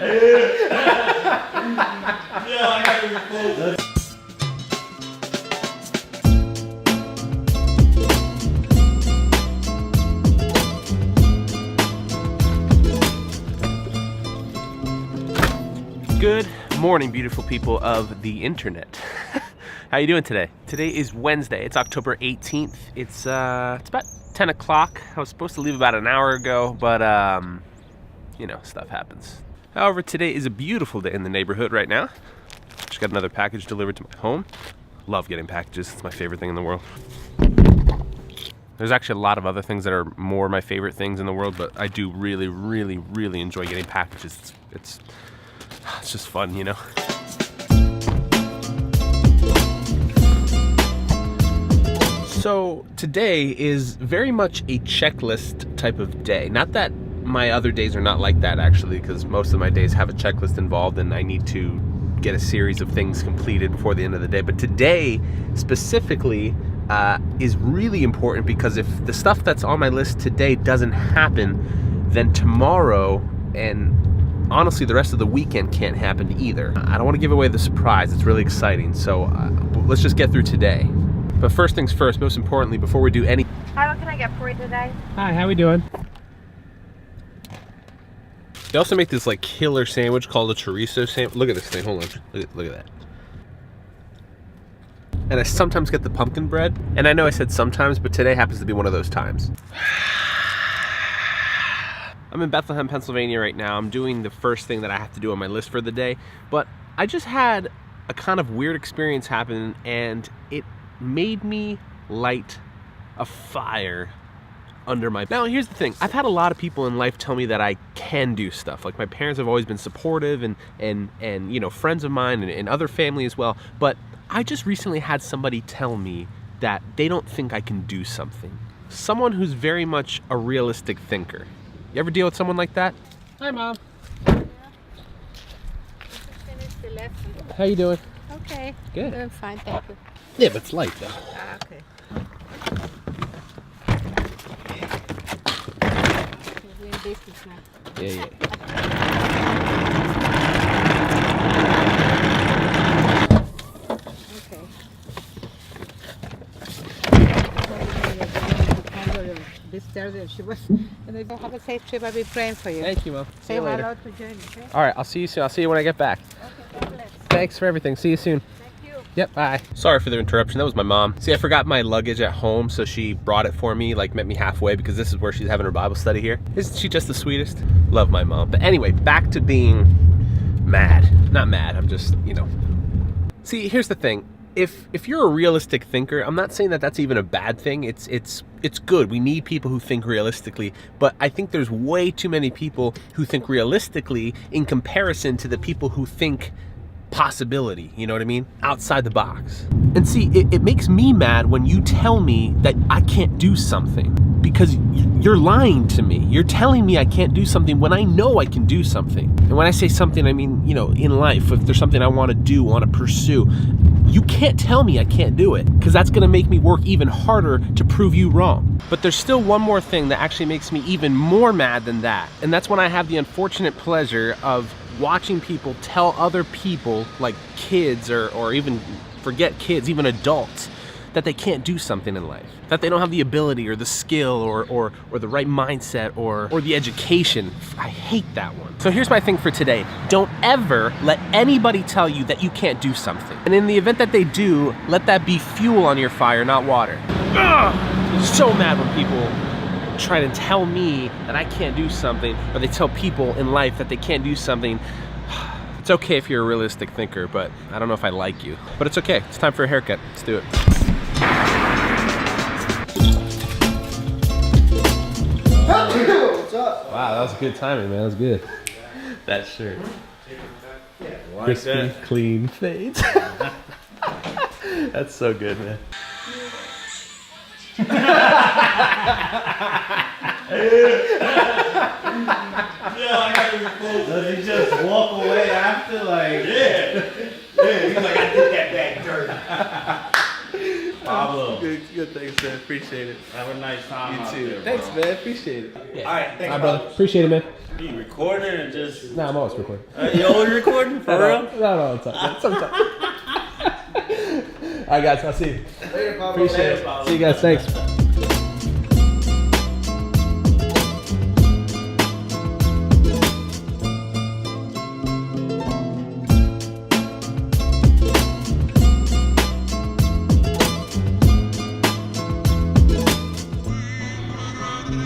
I gotta be close. Good morning, beautiful people of the internet. How you doing today? Today is Wednesday. It's October 18th. It's about 10 o'clock. I was supposed to leave about an hour ago, but you know, stuff happens. However, today is a beautiful day in the neighborhood right now. Just got another package delivered to my home. Love getting packages. It's my favorite thing in the world. There's actually a lot of other things that are more my favorite things in the world, but I do really, really, really enjoy getting packages. It's just fun, you know? So today is very much a checklist type of day. Not that my other days are not like that, actually, because most of my days have a checklist involved and I need to get a series of things completed before the end of the day. But today specifically is really important, because if the stuff that's on my list today doesn't happen, then tomorrow and honestly the rest of the weekend can't happen either. I don't want to give away the surprise. It's really exciting. So let's just get through today. But first things first, most importantly, before we do any... Hi, what can I get for you today? Hi, how we doing? They also make this like killer sandwich called a chorizo sandwich. Look at this thing, hold on, look at that. And I sometimes get the pumpkin bread. And I know I said sometimes, but today happens to be one of those times. I'm in Bethlehem, Pennsylvania right now. I'm doing the first thing that I have to do on my list for the day. But I just had a kind of weird experience happen, and it made me light a fire under my... Now, here's the thing. I've had a lot of people in life tell me that I can do stuff. Like, my parents have always been supportive, and you know, friends of mine and other family as well. But I just recently had somebody tell me that they don't think I can do something. Someone who's very much a realistic thinker. You ever deal with someone like that? Hi, Mom. Yeah. Just finished the lesson. How you doing? Okay. Good. Doing fine, thank you. Yeah, but it's light though. Okay. We're doing business now. Yeah. Okay. This Thursday, she was, and I have a safe trip. I'll be praying for you. Thank you, Mom. See Say you later. hello to Jenny, okay? All right, I'll see you soon. I'll see you when I get back. Okay, God bless. Thanks for everything. See you soon. Thank you. Yep, bye. Sorry for the interruption. That was my mom. See, I forgot my luggage at home, so she brought it for me, like met me halfway, because this is where she's having her Bible study here. Isn't she just the sweetest? Love my mom. But anyway, back to being mad. Not mad, I'm just, you know. See, here's the thing. If you're a realistic thinker, I'm not saying that that's even a bad thing. It's good. We need people who think realistically, but I think there's way too many people who think realistically in comparison to the people who think possibility, you know what I mean? Outside the box. And see, it makes me mad when you tell me that I can't do something, because you're lying to me. You're telling me I can't do something when I know I can do something. And when I say something, I mean, you know, in life, if there's something I want to do, want to pursue, you can't tell me I can't do it, because that's going to make me work even harder to prove you wrong. But there's still one more thing that actually makes me even more mad than that. And that's when I have the unfortunate pleasure of watching people tell other people, like kids or even, forget kids, even adults, that they can't do something in life, that they don't have the ability or the skill or the right mindset or the education. I hate that one. So here's my thing for today. Don't ever let anybody tell you that you can't do something. And in the event that they do, let that be fuel on your fire, not water. Ugh! I'm so mad when people try to tell me that I can't do something, or they tell people in life that they can't do something. It's okay if you're a realistic thinker, but I don't know if I like you. But it's okay. It's time for a haircut. Let's do it. What's up? Wow, that was good timing, man. That was good. That shirt. Crispy, clean fades. That's so good, man. Does he just walk away after, like? Yeah. He's like, I did that back dirty. Pablo. Good, thanks, man. Appreciate it. Have a nice time out You too. there, Thanks, bro. man. Appreciate it. All right, thanks, Hi, brother. Appreciate it, man. You recording or just? Nah, I'm always recording. You always recording for real? No, it's all sometimes. All right, guys. I'll see you. Later, Pablo. Appreciate Later, it. Pablo. See you guys. Thanks.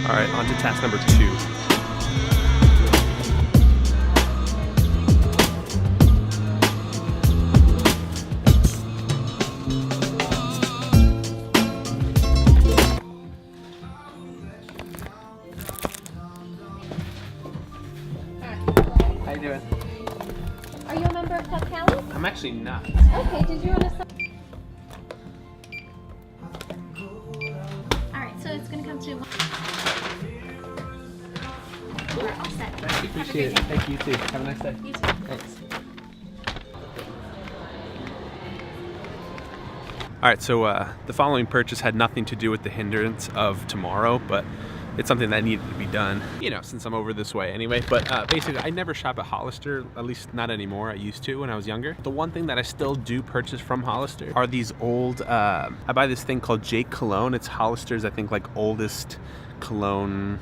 All right, on to task number 2. How you doing? Are you a member of Club Cali? I'm actually not. Okay, did you want to... Alright, so it's going to come to... We're all set. Thank you. Appreciate it. Thank you, too. Have a nice day. You too. Thanks. All right, so the following purchase had nothing to do with the hindrance of tomorrow, but it's something that needed to be done, you know, since I'm over this way anyway. But basically, I never shop at Hollister, at least not anymore. I used to when I was younger. The one thing that I still do purchase from Hollister are these old, I buy this thing called Jake Cologne. It's Hollister's, I think, like oldest cologne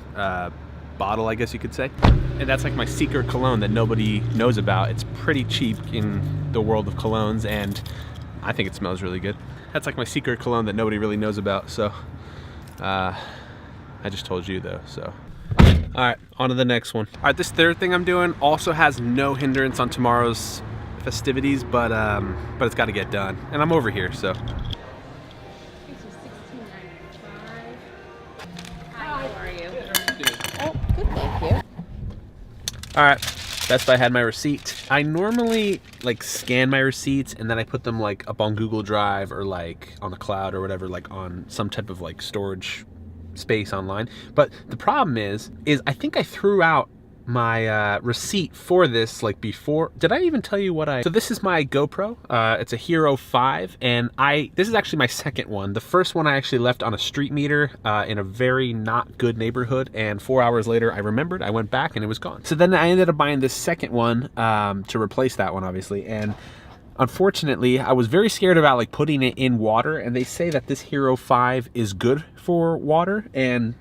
bottle, I guess you could say. And that's like my secret cologne that nobody knows about. It's pretty cheap in the world of colognes, and I think it smells really good. That's like my secret cologne that nobody really knows about, so I just told you though, so. All right, on to the next one. All right, this third thing I'm doing also has no hindrance on tomorrow's festivities, but it's got to get done, and I'm over here, so. Hi, how are you? Oh, good, thank you. All right, Best Buy had my receipt. I normally like scan my receipts and then I put them like up on Google Drive or like on the cloud or whatever, like on some type of like storage space online. But the problem is I think I threw out my receipt for this like before. Did I even tell you what so this is my GoPro. It's a Hero 5, and this is actually my second one. The first one I actually left on a street meter in a very not good neighborhood, and 4 hours later I remembered, I went back and it was gone. So then I ended up buying this second one to replace that one, obviously, and unfortunately I was very scared about like putting it in water, and they say that this Hero 5 is good for water, and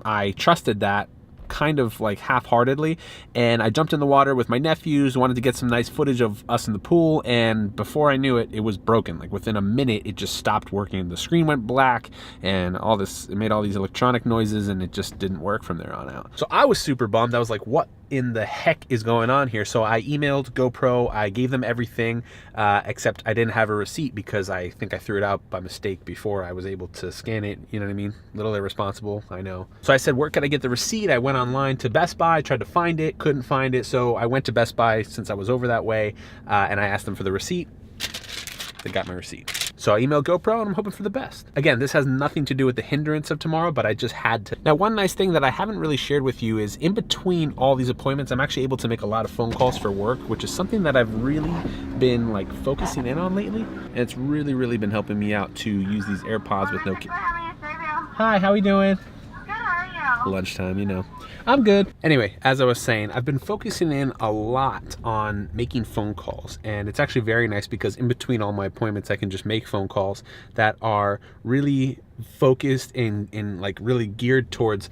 I trusted that kind of like half-heartedly, and I jumped in the water with my nephews, wanted to get some nice footage of us in the pool, and before I knew it, it was broken. Like within a minute it just stopped working. The screen went black and all this, it made all these electronic noises, and it just didn't work from there on out. So I was super bummed. I was like, what in the heck is going on here? So I emailed GoPro, I gave them everything, except I didn't have a receipt because I think I threw it out by mistake before I was able to scan it. You know what I mean? A little irresponsible, I know. So I said, where could I get the receipt? I went online to Best Buy, tried to find it, couldn't find it. So I went to Best Buy since I was over that way, and I asked them for the receipt. They got my receipt. So I emailed GoPro, and I'm hoping for the best. Again, this has nothing to do with the hindrance of tomorrow, but I just had to. Now, one nice thing that I haven't really shared with you is in between all these appointments, I'm actually able to make a lot of phone calls for work, which is something that I've really been like focusing in on lately. And it's really, really been helping me out to use these AirPods with no Hi, how we doing? Good, how are you? Lunchtime, you know. I'm good. Anyway, as I was saying, I've been focusing in a lot on making phone calls, and it's actually very nice because in between all my appointments, I can just make phone calls that are really focused and like really geared towards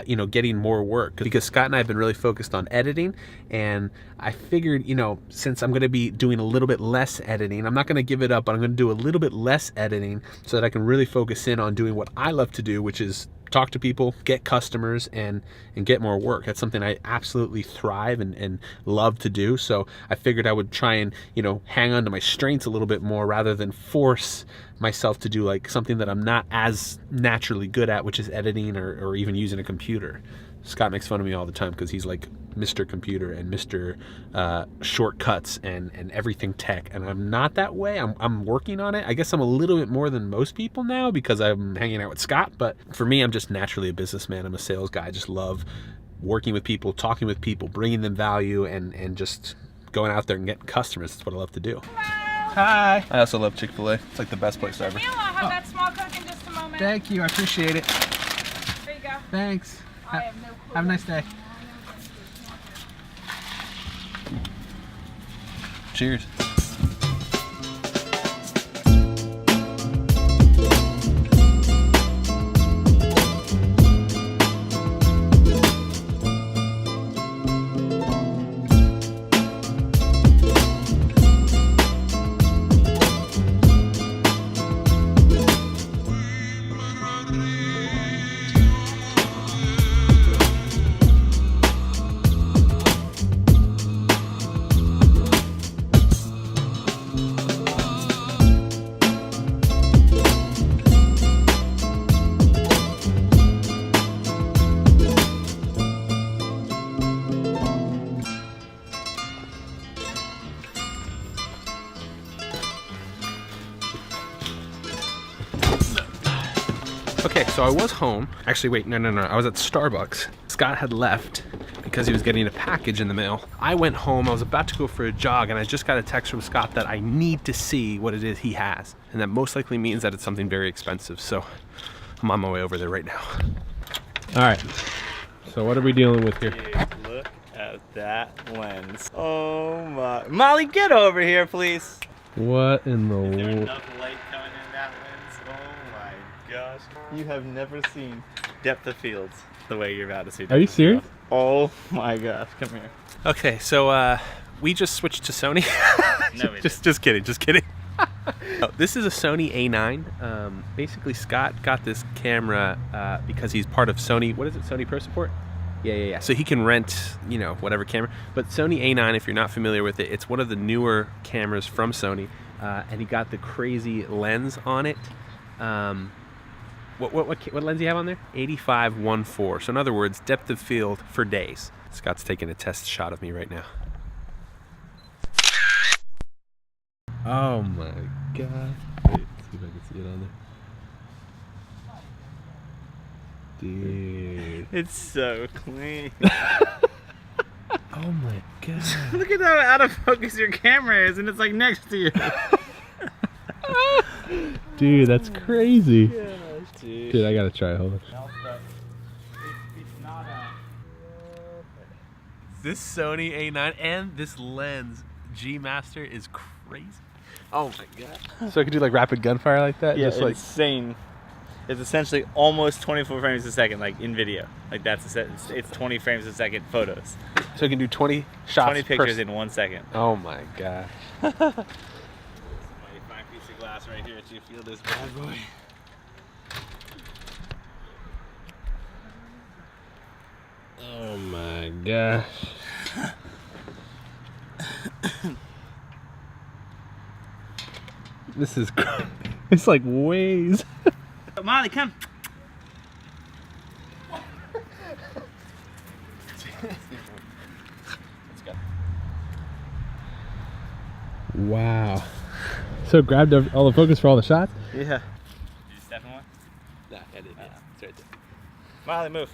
you know, getting more work, because Scott and I have been really focused on editing, and I figured, you know, since I'm going to be doing a little bit less editing, I'm not going to give it up, but I'm going to do a little bit less editing so that I can really focus in on doing what I love to do, which is talk to people, get customers, and get more work. That's something I absolutely thrive and love to do. So I figured I would try and, you know, hang on to my strengths a little bit more rather than force myself to do like something that I'm not as naturally good at, which is editing or even using a computer. Scott makes fun of me all the time because he's like Mr. Computer and Mr. Shortcuts and everything tech, and I'm not that way. I'm working on it. I guess I'm a little bit more than most people now because I'm hanging out with Scott, but for me, I'm just naturally a businessman. I'm a sales guy. I just love working with people, talking with people, bringing them value, and just going out there and getting customers. That's what I love to do. Hello. Hi. I also love Chick-fil-A. It's like the best place ever. I'll have that small Thank you. I appreciate it. There you go. Thanks. I have no clue. Have a nice day. Cheers. Okay, so I was home. Actually, wait, no. I was at Starbucks. Scott had left because he was getting a package in the mail. I went home, I was about to go for a jog, and I just got a text from Scott that I need to see what it is he has. And that most likely means that it's something very expensive. So I'm on my way over there right now. All right, so what are we dealing with here? Dude, look at that lens. Oh my. Molly, get over here, please. What in the Is there world? enough light coming in that lens? Oh my gosh. You have never seen depth of fields the way you're about to see. Are you serious? Oh my gosh, come here. Okay, so we just switched to Sony. No, we just kidding. Oh, this is a Sony A9. Basically, Scott got this camera because he's part of Sony. What is it? Sony Pro Support? Yeah. So he can rent, you know, whatever camera. But Sony A9, if you're not familiar with it, it's one of the newer cameras from Sony, and he got the crazy lens on it. What lens do you have on there? 85-1.4. So in other words, depth of field for days. Scott's taking a test shot of me right now. Oh my god. Wait, see if I can see it on there. Dude. It's so clean. Oh my god. Look at how out of focus your camera is, and it's like next to you. Dude, that's crazy. Dude. Dude, I gotta try. Hold on. This Sony A9 and this lens G Master is crazy. Oh my god. So I could do like rapid gunfire like that? Yeah, Just like insane. It's essentially almost 24 frames a second, like in video. Like that's it's 20 frames a second photos. so I can do 20 shots 20 pictures per... in 1 second. Oh my god. Mighty fine piece of glass right here to feel this bad boy. Oh my gosh. This is it's like waves. Molly, come. Wow. So grabbed all the focus for all the shots? Yeah. Did you step in one? Nah, I did. Yeah. It's right there. Molly, move.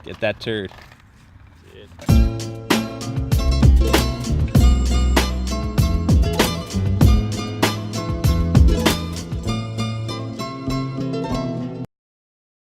Get that turd. Dude.